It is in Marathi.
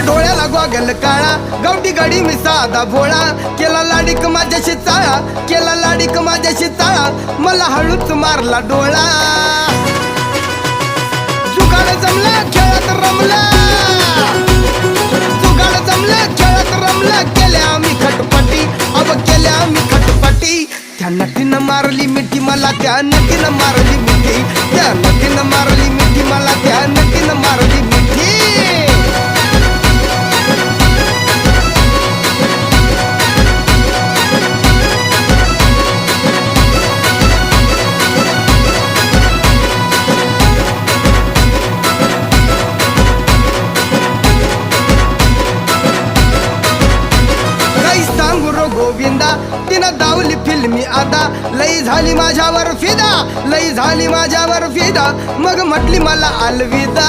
डोळ्याला गॉगल काळा, गावठी गाडी मी साधा भोळा, केला लाडीक माझ्याशी चाळा, केला लाडीक माझ्याशी चाळा, मला हळूच मारला डोळा. जुगाड जमला खेळात रमला, जुगाड जमला खेळात रमला, केल्या आम्ही खटपटी, अब केल्या आम्ही खटपटी. त्या नटीनं मारली मिठी मला, त्या नटीनं मारली मिठी, त्या नटीनं मारली मिठी मला, त्या नटीनं मारली मिठी. गोविंदा तिनं दावली फिल्मी आता, लई झाली माझ्यावर फिदा, लई झाली माझ्यावर फिदा, मग म्हटली मला अलविदा.